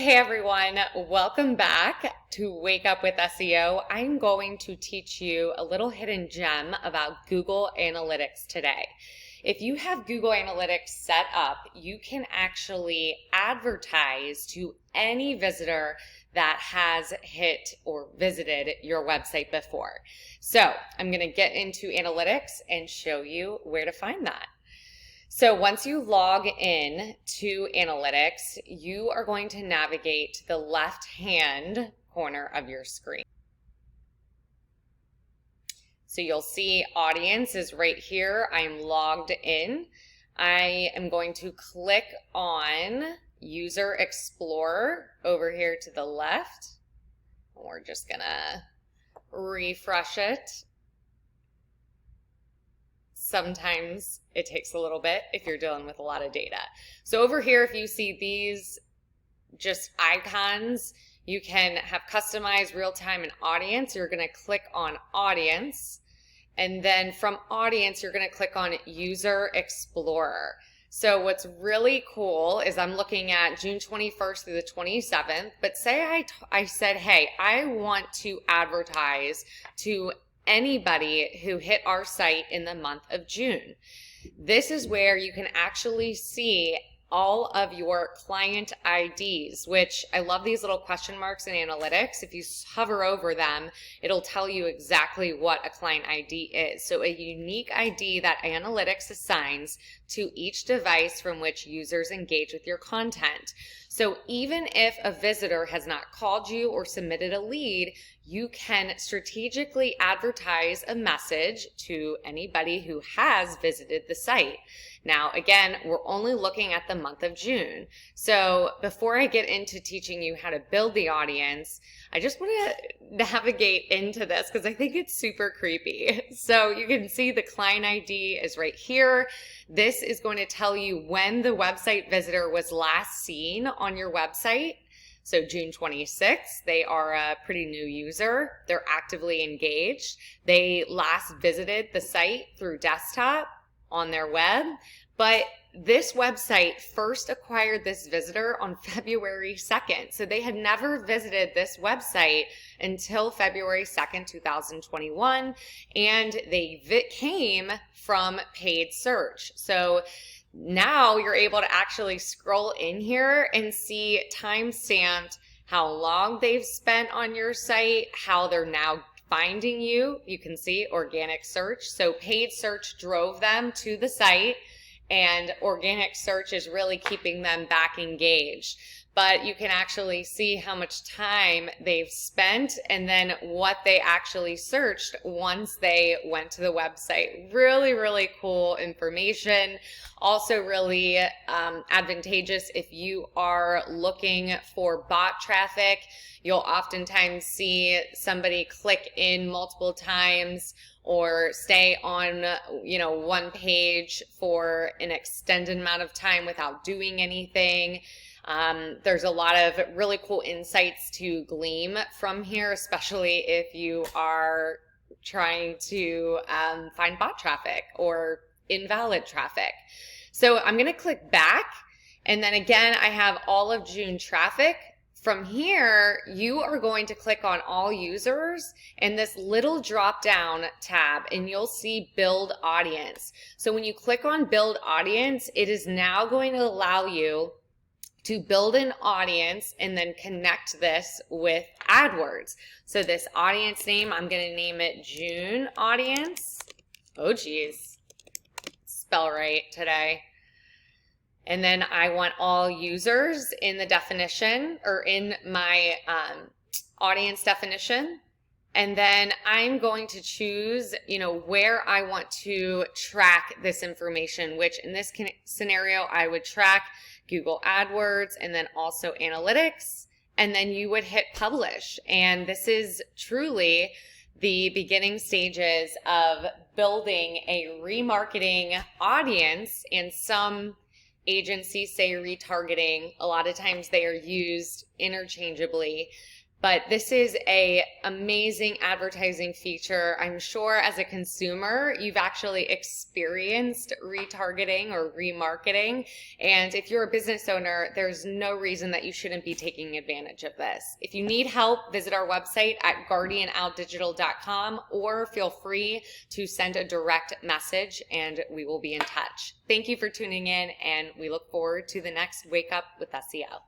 Hey everyone, welcome back to Wake Up with SEO. I'm going to teach you a little hidden gem about Google Analytics today. If you have Google Analytics set up, you can actually advertise to any visitor that has hit or visited your website before. So I'm going to get into analytics and show you where to find that. So once you log in to analytics, you are going to navigate to the left-hand corner of your screen. So you'll see audience is right here. I am logged in. I am going to click on User Explorer over here to the left. We're just gonna refresh it. Sometimes it takes a little bit if you're dealing with a lot of data. So over here, if you see these just icons, you can have customized real-time and audience. You're going to click on audience. And then from audience, you're going to click on User Explorer. So what's really cool is I'm looking at June 21st through the 27th, but say I said, hey, I want to advertise to anybody who hit our site in the month of June. This is where you can actually see all of your client IDs, which I love these little question marks in analytics. If you hover over them, it'll tell you exactly what a client ID is. So a unique ID that analytics assigns to each device from which users engage with your content. So even if a visitor has not called you or submitted a lead, you can strategically advertise a message to anybody who has visited the site. Now, again, we're only looking at the month of June. So before I get into teaching you how to build the audience, I just want to navigate into this because I think it's super creepy. So you can see the client ID is right here. This is going to tell you when the website visitor was last seen on your website. So June 26th, they are a pretty new user. They're actively engaged. They last visited the site through desktop on their web, but this website first acquired this visitor on February 2nd. So they had never visited this website until February 2nd, 2021, and they came from paid search. So now you're able to actually scroll in here and see time-stamped how long they've spent on your site, how they're now finding you. You can see organic search. So paid search drove them to the site, and organic search is really keeping them back engaged. But you can actually see how much time they've spent and then what they actually searched once they went to the website. Really, really cool information. Also really advantageous if you are looking for bot traffic. You'll oftentimes see somebody click in multiple times or stay on, one page for an extended amount of time without doing anything. There's a lot of really cool insights to glean from here, especially if you are trying to find bot traffic or invalid traffic. So I'm going to click back, and then again, I have all of June traffic. From here, you are going to click on all users and this little drop down tab, and you'll see build audience. So when you click on build audience, it is now going to allow you to build an audience and then connect this with AdWords. So this audience name, I'm going to name it June audience. Oh geez, spell right today. And then I want all users in the definition or in my audience definition. And then I'm going to choose, where I want to track this information, which in this scenario, I would track Google AdWords and then also analytics. And then you would hit publish. And this is truly the beginning stages of building a remarketing audience, and some agencies say retargeting. A lot of times they are used interchangeably. But this is a amazing advertising feature. I'm sure as a consumer, you've actually experienced retargeting or remarketing. And if you're a business owner, there's no reason that you shouldn't be taking advantage of this. If you need help, visit our website at guardianoutdigital.com or feel free to send a direct message and we will be in touch. Thank you for tuning in, and we look forward to the next Wake Up with SEO.